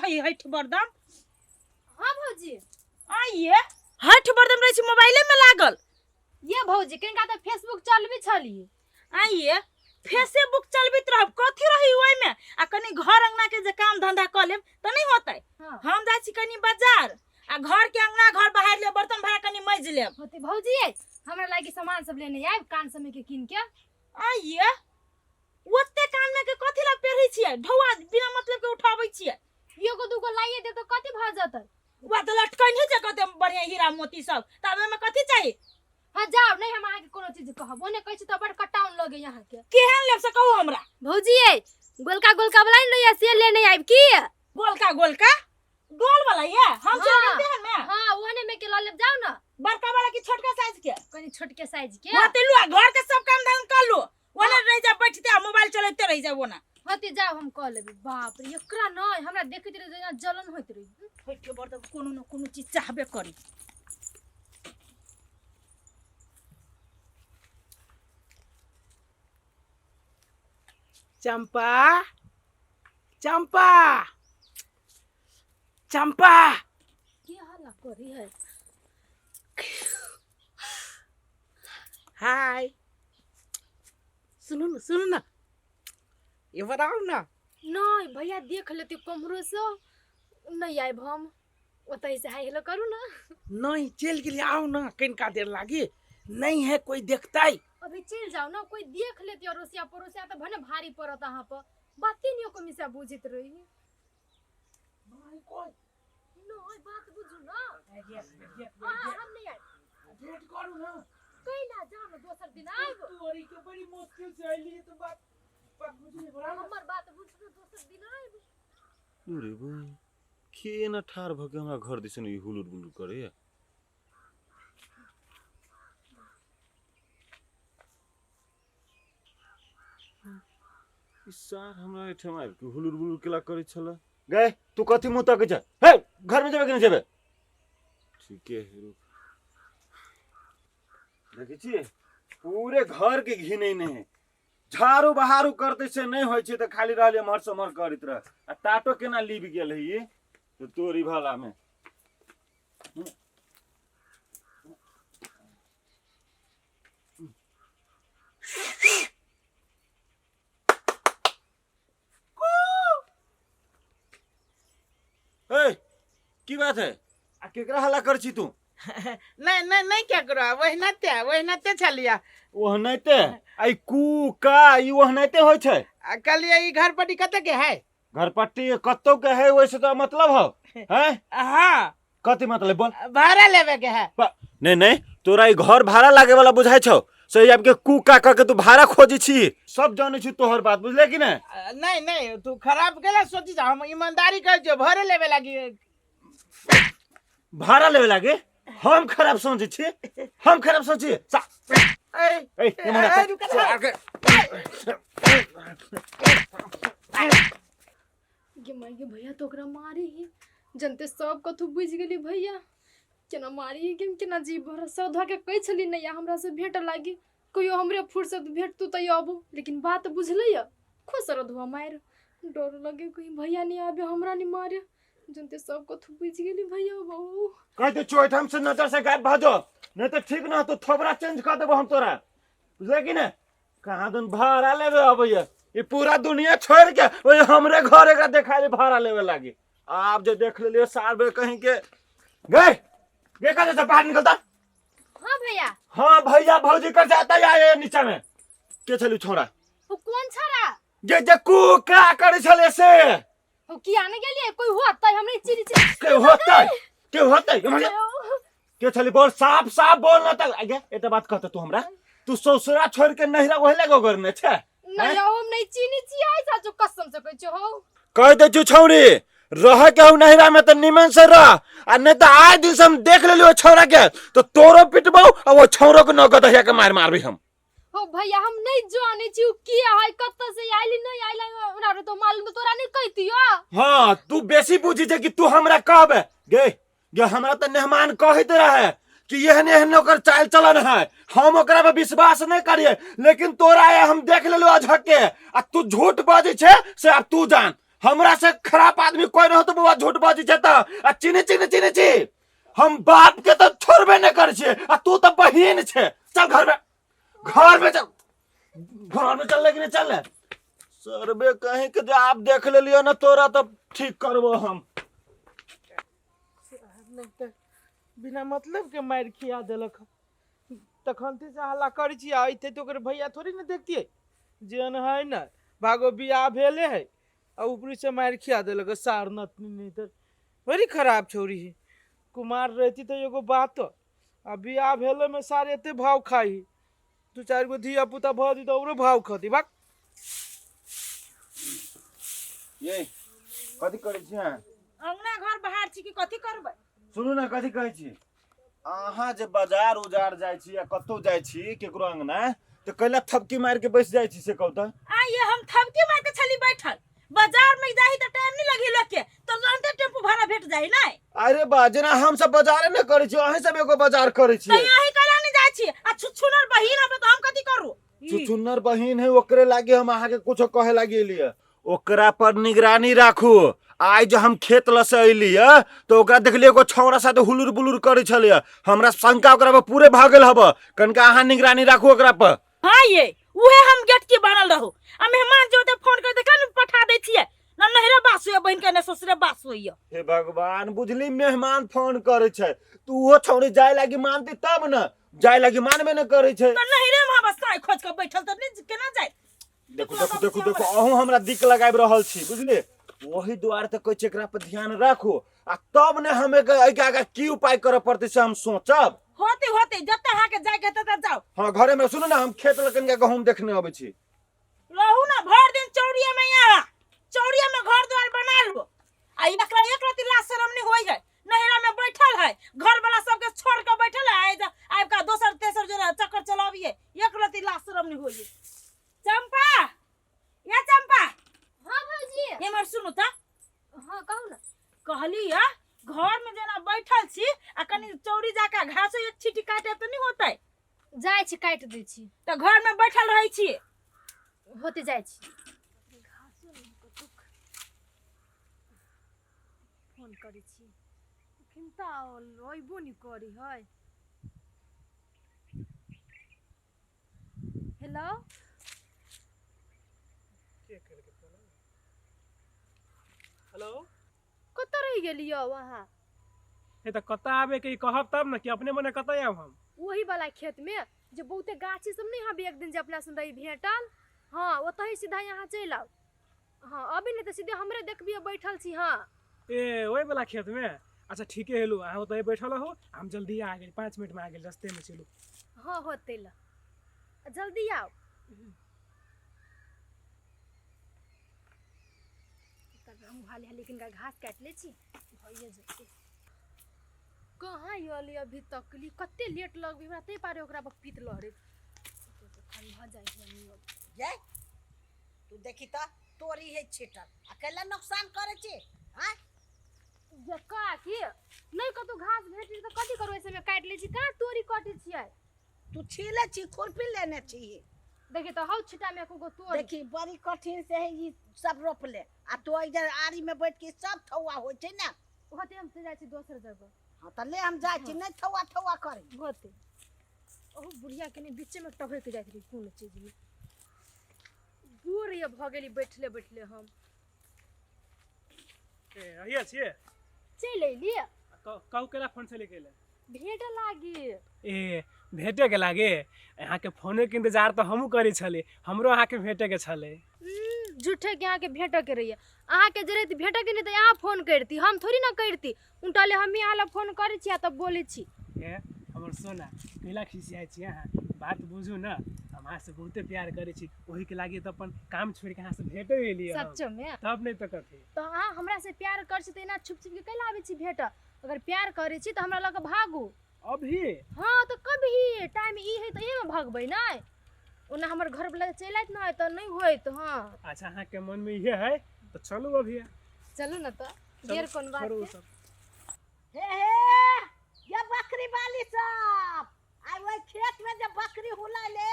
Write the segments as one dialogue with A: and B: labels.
A: रही हठ बरदम।
B: हां भौजी
A: आइए हठ बरदम रही मोबाइले में लागल।
B: ये भौजी कनिका त फेसबुक चलबी छली।
A: आइए फेसबुक चलबित रहब कथी रही ओइ में आ कनी घर अंगना के जे काम धंधा क लेब त नहीं होतै। हम जाय छी कनी बाजार आ घर के अंगना घर बाहर ले बर्तन भाड़ा कनी मज लेब।
B: होते भौजी हमरा लागी सामान सब लेने आइब कान समय के किन के।
A: आइए ओते कान में के कथी ला पेरही छियै ढौआ बिना मतलब के उठाबै छियै।
B: एगो दूगो लाइए दे तो कथी भ जतै।
A: वा त लटकन है जे कते बढ़िया हीरा मोती सब तबे में कथी चाहिए।
B: हां जाओ नहीं हम आके कोनो चीज कहब ओने कहै छी त बड़ कटाउन लगे यहां के।
A: केहन लेब से कहू हमरा।
B: भौजी गोलका गोलका वाला नहीं है से लेने आइब की।
A: गोलका गोलका गोल वाला ये हम चल देहन में।
B: हां ओने में के ल लेब जाओ ना।
A: बड़का वाला की छोटका साइज के।
B: कनी छोटके साइज के।
A: होते लुआ घर के सब काम धाम कर लो ओने रह जा बैठते आ मोबाइल चलाते रह जा ओना।
B: होते जाओ हम कह लेबे। बाप रे एकरा नहीं हमरा देखैत रहे जलन होइत रही।
A: होइके बड़ त कोनो न कोनो चीज चाहबे करी।
C: चंपा चंपा चंपा
B: की हल्ला करी है।
C: हाय सुनो ना ये बताओ ना।
B: नहीं भैया देख लेते कमरो से नहीं आइब हम ओतै से हाय हेलो करू ना।
C: नहीं चल के लिए आओ ना कनिका देर लागी नहीं है कोई देखता ही।
B: अभी चल जाओ ना कोई देख लेते अड़ोसिया पड़ोसिया तो भने भारी पड़त अहाँ पर बातें नहीं को मिसा बुझित रही।
C: नहीं कोई
B: नहीं बात बुझू ना। हम नहीं आए
C: वेट करू ना
B: कहीं ना जाओ ना दोसर दिन आइब।
C: तोरी के बड़ी मुश्किल से आइली तो बात बुझले बड़ा
B: हमर बात बुझू दोसर दिन आइब।
D: अरे भाई के न ठार भके हमरा घर दिसन ई हुलुर बुलुर करे। सार हमरा एठमा आबि के हुलुर बुलुर केला करे छला। गए तू कथि मुंह तक जा हे घर में जेबे कि नहीं जेबे। ठीक है रुक देखै छी पूरे घर के घिने नहीं है झाड़ू बहारू करते से नहीं होय छै त खाली रहले मर समर करत रह आ टाटो केना लीब गेल है ये तो तोरी भाला में। ए की बात है आ केकरा हल्ला कर छी तू।
C: नहीं क्या करो वही नते छलिया
D: ओहनैते आई कू का ई ओहनैते होय छै।
C: कहलिए ई घर पट्टी कते के है।
D: घर पट्टी कत्तो के है वैसे तो मतलब हो हैं।
C: हां
D: कथि मतलब बोल।
C: भाड़ा लेवे के है।
D: नहीं नहीं तोरा ई घर भाड़ा लागे वाला बुझाय छौ सही आपके कू का के तू भाड़ा खोजी छी सब जाने छी तोहर बात बुझले कि नहीं।
C: नहीं तू खराब केला सोची जा हम ईमानदारी कर जो भरे लेवे लागी
D: भाड़ा लेवे लागे हम खराब सोचे छी हम खराब सोची सा ए
B: ये भैया तो ओकरा मारी ही जनते सब कथु बुझ गेली भैया केना मारी केम केना जीव भर सौधा के कह छली नहीं हमरा से भेट लागी कोई हमरे फुर्सत भेट तू त आबू लेकिन बात बुझले खुसर धुआ मार डर लगे कोई भैया नहीं आबे हमरा नहीं मारे जनते सब कथु बुझ गेली भैया बहु
D: कह दे चोट हमसे नजर से गायब भाजो नहीं तो ठीक ना तो थोबरा चेंज कर देबो हम तोरा बुझले कि नहीं। कहां दुन भाड़ा लेवे अबैया ये पूरा दुनिया छोड़ के ओए हमरे घरे का देखाले भाड़ा लेवे लागी। आप जो देख ले साल में कहीं के गए ये कहां से बाहर निकलता।
B: हां भैया
D: हां भैया भौजी कर जाता है नीचे में के चली छोरा
B: वो कौन छरा
D: जे कू का करे छले से
B: वो की आने के लिए कोई होता है हमरे चिरी
D: के होता के चली बोल साफ साफ बोल ना तक आगे एटा बात कहता तू हमरा तू ससुरा छोड़ के नहिरा ओहले गो घर में छे
B: नहीं हम नहीं चीनी छी आई सा जो कसम से कहै हो
D: कह दे छु छौरी रह के नहिरा में त निमन से रह आ नहीं तो आज दिन से हम देख लेलियो छोरा के तो तोरो पिटबो और वो छोरो को नगद हिया के मार मारबी हम।
B: हो भैया हम नहीं जाने छी की है कत्त से आइली नहीं आइला हमरा तो मालूम तोरा नहीं कहतियो।
D: हां तू बेसी बुझी जे कि तू हमरा कहबे गे हमरा त मेहमान कहत रहे कि एहन एहन ओकर चाल चलन है हम ओकरा पे विश्वास नहीं करिए लेकिन तोरा हम देख लेलो अझक के आ तू झूठ बाजे छे से अब तू जान हमरा से खराब आदमी कोई न हो तो बाबा झूठ बाजी छता आ चिनी चिनी चिनी छी हम बाप के तो छोड़बे न कर छे आ तू तो बहिन छे चल घर में चल घर में चल लेकिन चल ले सरबे कहीं के आप देख ले लियो ना तोरा तो ठीक करबो हम
C: बिना मतलब के मार खिया देलक तखन से हल्ला करै छी आइते तो ओकर भैया थोड़ी न देखतिए जेन है ना भागो बियाह भेले है आ ऊपरी से मार खिया देलक सार नतनी नहीं तो बड़ी खराब छोरी है कुमार रहती तो एगो बात आ बियाह भेले में सारे एते भाव खाई 2-4 गो धिया पुता भ दी तो ओरो भाव खती भाग
D: ये कथी करै छी
A: अंगना घर बाहर छी कि कथी करबै
D: सुनू ना कथी कहै छी अहाँ जे बाजार उजार जाइ छी या कतौ जाइ छी केकरो अंगना तो कैला थपकी मार के बैठ जाइ छी से कहू त
A: ये हम थपकी मार के छली बैठल बाजार में जाही त टाइम नहीं लगी लोग के तो जानते टेम्पू भाड़ा भेट जाही नहीं
D: अरे बा जना हम सब बाजारे न करै छी अहीं सब एगो बाजार करै छी
A: तो यही कला नहीं जाय छी आ छुछुनर बहिन हम तो हम कथी करू
D: चुचुन्नर बहिन है ओकरे लागे हम अहाँ के कुछो कहे लागी लिए ओकरा पर निगरानी राखू आज जो हम खेत लस अइली तो ओकरा देखलिए एगो छौरा साथे हुलुर बुलुर करे छले हमरा शंका ओकरा पर पूरे भागल हब कनका अहाँ निगरानी राखू ओकरा पर
A: हां ये उहे हम गेट के बनल रहू आ मेहमान जो ते फोन कर देखा न पठा दै छिए न नहरे बासुए बहिन के न ससुरे बासुए
D: हे भगवान बुझली मेहमान फोन करे छै तू वो छौरी जाय लागी मानती तब न जाय लागी मानबे न करे छै
A: तो नहरे में बस साई खोज के बैठल त नहीं केना जाय
D: देखो अहूँ हमरा दिक लगाब रहल छी बुझली वही द्वार तक कोई एकरा पर ध्यान राखू आ तब ने हमें आगे की उपाय करे पड़ते से हम सोचब
A: होते जब अहाँ के जाय के त जाओ
D: हां घरे में सुनू ना हम खेत लकन के गहूम देखने आबै छी
A: रहू ना भर दिन चौड़िया में यहाँ चौड़िया में घर द्वार बना लो आ एक रति लाश शर्म नहीं होई है नहरा में बैठल है घर वाला सबके छोड़ के बैठल है आब का दोसर तेसर जो चक्कर चलाबिए एक रति लाश शर्म नहीं होई चंपा या चंपा
B: हां भौजी
A: ये मर सुनु त
B: हां कहू ना
A: कहली या घर में जना बैठल छी आ कनी चौड़ी जाका घास एक छिटी काटे त नहीं होतै
B: जाय छी काट दै छी
A: त घर में बैठल रहै छी
B: होते जाय छी फोन करै छी किनता रोइबो नहीं करी है हेलो
E: हेलो
B: कत रह गेलियो वहां
E: हे त कत आबे के कहब तब न कि अपने मने कत आब हम
B: वही वाला खेत में जो बहुते गाछी सब नहीं हम एक दिन जे अपना सुन रही भेटल हां ओतही सीधा यहाँ चल आओ हां अभी नहीं तो सीधे हमरे देखबिए बैठल छी हां
E: ए ओए वाला खेत में अच्छा ठीक है हेलो अहाँ ओतही बैठल हो हम जल्दी आ गेल 5 मिनट में आ गेल रास्ते में चलू
B: हां होते ला जल्दी आओ हम हाले लेकिन का घास काट ले छी भइए जते कहां योली अभी तक ली कते लेट लगबे हमरा ते पारे ओकरा पर पीत लहरे तो खाली भ जाई है
F: ये तू देखी त तोरी है छिटल अकेला नुकसान करे छी हां
B: जे का की नहीं कतो घास भेटी त कथि करू ऐसे में काट ले छी का तोरी काटे छियै
F: तू छीले छी खुरपी लेने छी
B: देखी तो हौ छिटा में को तोरी
F: देखी बड़ी कठिन से है ई सब रोप ले आ तो इधर आरी में बैठ के सब थौआ हो छै ना
B: होते हम से जाय छी दोसर जगह
F: हां त ले हम जाय छी नहीं थौआ करे
B: होते ओ बुढ़िया के ने बीच में टभे के जाय छी कोन चीज में दूर ये भ गेली बैठले हम
E: ए आइए छिए
B: चल लिए
E: कहू केला फोन से लेके ले
B: भेट लागी
E: ए भेटे के लागे यहाँ के फोने के इंतजार तो हमहू करी छले हमरो अहाँ के भेटे के छले
B: झूठे के यहाँ के भेट के रहिए अहाँ के जरे भेट के नहीं तो यहाँ फोन करती हम थोड़ी ना करती उल्टाले हम यहाँ ला फोन करे छी तब बोले छी
E: ए हमर सोना कैला खिसियाई छी अहाँ बात बुझू ना हम अहाँ से बहुते प्यार करे छी ओही के लागे तो अपन काम छोड़ के अहाँ से भेटे एलिए
B: सच में
E: तब नहीं तो कथी
B: तो हाँ हमरा से प्यार कर छी तो इना छुप छुप के कैला आवे छी भेट अगर प्यार करे छी तो हमरा लगे भागू
E: अभी
B: हाँ तो कभी टाइम ई है तो ये में भागबै ना ओना हमर घर वाला चलत ना है तो नहीं होय तो हाँ
E: अच्छा अहाँ के मन में ये है तो चलो अभी
B: चलो ना तो देर कोन बात है
F: हे ये बकरी वाली सब आई वो खेत में जब बकरी हुला ले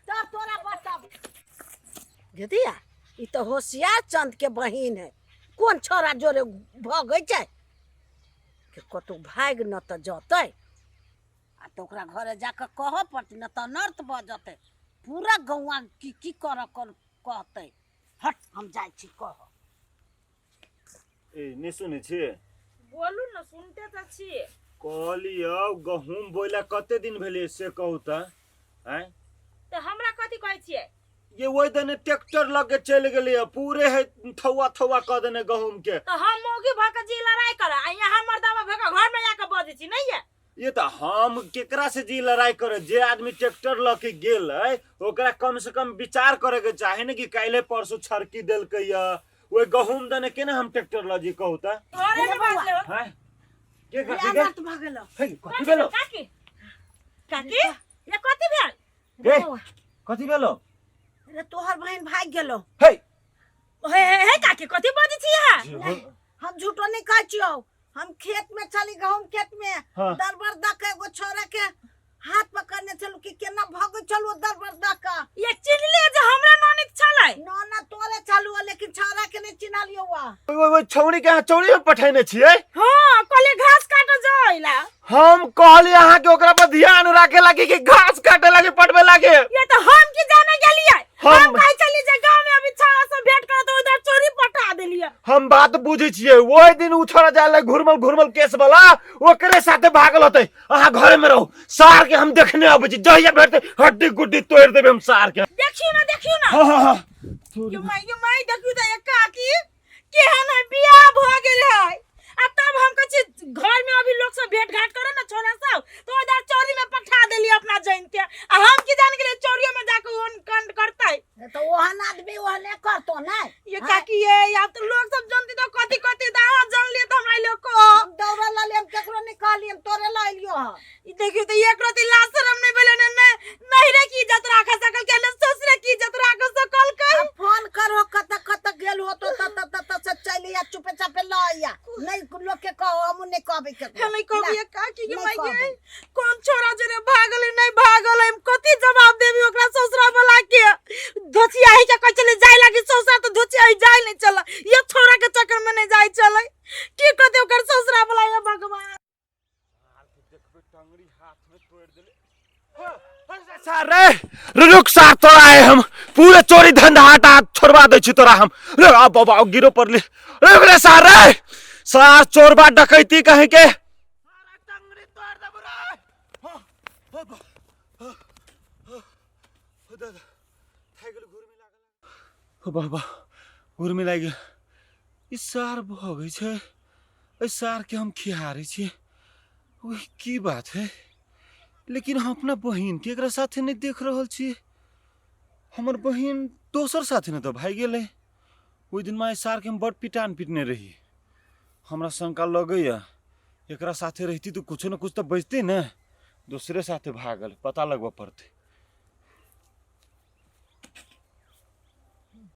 F: तब तोरा बताब गेदिया ई तो होशियार चंद के बहिन है कोन छोरा जोरे भगै छै कि कतौ भागि न तऽ जतै आ तऽ ओकरा घरे जाके कहऽ पड़तै न तऽ अनर्थ भऽ जेतै पूरा गौवा की करऽ कहतै हट हम जाइ छी कहऽ
D: ए नहीं सुने छी
A: बोलू न सुनते त छी
D: कहलियो गहूम बोइला कते दिन भेले से कहू त हैं
A: त हमरा कथि कहै छियै
D: ये ओइ दने ट्रैक्टर लगे चल गेले पूरे है थौआ थौआ क देने गहूम के
A: त हम मौगी भऽ के जी लड़ाई कर आ यहाँ मर्दावा भऽ के घर में जाके बजै छी नहीं है
D: ये तो हम केकरा से जी लड़ाई करे जे आदमी ट्रैक्टर लके गेल है ओकरा कम से कम विचार करे के चाहे न कि काइले परसों छरकी देलकै या ओइ गहूम दने केना हम ट्रैक्टर ल जी कहू त
A: घरे में बाजले हो
D: हैं के करते के
F: अनर्थ भऽ गेलो
D: हे कथि भेलो
A: काकी काकी ये कथि भेल
D: हे कथि भेलो
F: रे तोहर बहन भागि गेलो
D: हे
A: हे काकी कथि बजै छी यहाँ
F: हम झूठो नहीं कहै छियो हम खेत में चली गहूम खेत में
D: हाँ।
F: दरबरदा के एगो छोरा के हाथ पकड़ने चलू कि केना भागै चलू दरबरदा का
A: ये चिनले जे हमरा ननिक छलै
F: ना तोरे चालू है लेकिन छोरा के नहीं चिन्हा लियो वा
D: ओइ छौरी के चौरी में पठैने छियै
A: हां कहले घास काट जाइला
D: हम कहली अहाँ के ओकरा पर ध्यान राखे लागी कि घास काटे लागी पटबे लागे
A: ये तो हम की जाने गेलिए
D: हम-
A: हम कहि चली जे गांव में अभी छौड़ा से भेंट कर तो उधर चोरी पटा देलिए
D: हम बात बुझे छियै ओइ दिन उछड़ जाले घुरमल घुरमल केस वाला ओकरे साथे भागल होतै अहाँ घरे में रहो सार के हम देखने आबै छी जहिया भेटते हड्डी गुड्डी तोड़ देबे हम सार के
A: देखियो ना
D: हां
A: यू माई देखियो त एक काकी केहन है बियाह भ गेल है आ तब हम कछि घर में अभी लोग सब भेंट घाट करे ना छोरा सब तो उधर चोरी में पठा देली अपना जैन के आ हम की जान गेले चोरियों में जाके ओन कांड करतै
F: तो ओहन आदमी ओहने करतो ना
A: ये काकी ये या तो लोग सब जानती तो कथि कथि दावा जान लिए तो हमरा लोग को
F: हम दौड़ा ला लेम केकरो निकालियम तोरे ला लियो ह
A: ई देखियो त एक रति लाज शरम नहीं भेले ने नहीं रे की इज्जत राख सकल के ने ससुरे की इज्जत राख सकल के
F: अब फोन करो कत गेल हो तो त से चलिया चुपे चापे ला या नहीं लोग के कहो हम नहीं कहबे के
A: हमें कहबी ये काकी के
F: नहीं
A: माई
F: कहबे।
A: कौन छोरा जरे भागल है, नहीं भागल है, हम कथि जवाब देबी ओकरा ससुरा वाला के धोचिया ही के कह चले जाय लागी ससुरा तो धोचिया ही जाय नहीं चला ये छोरा के चक्कर में नहीं जाय चले की कहते ओकर ससुरा वाला ये भगवान
D: देखबे टंगड़ी हाथ में तोड़ देले सार रे रुक सार तोरा है हम पूरे चोरी धंधा हटा छोड़वा दे छी तोरा हम रे आ बाबा गिरो पड़ले रुक रे सार चोरबा डकैती कहे के सारा टंगड़ी तोड़ देब रे हो दादा थाई गेल घुरमी लागल हो बाबा घुरमी लाग गेल ई सार भगै छै ए सार के हम खिहारै छी ओह की बात है लेकिन हम अपना बहन के एकरा साथे नहीं देख रहल छी हमर बहन दोसर साथे न तो भाग गेले ओइ दिन माय सार के हम बड़ पिटान पिटने रही हमरा शंका लगैया एकरा साथे रहती तो कुछ न कुछ तो बचते न दूसरे साथे भागल पता लगवा पड़ते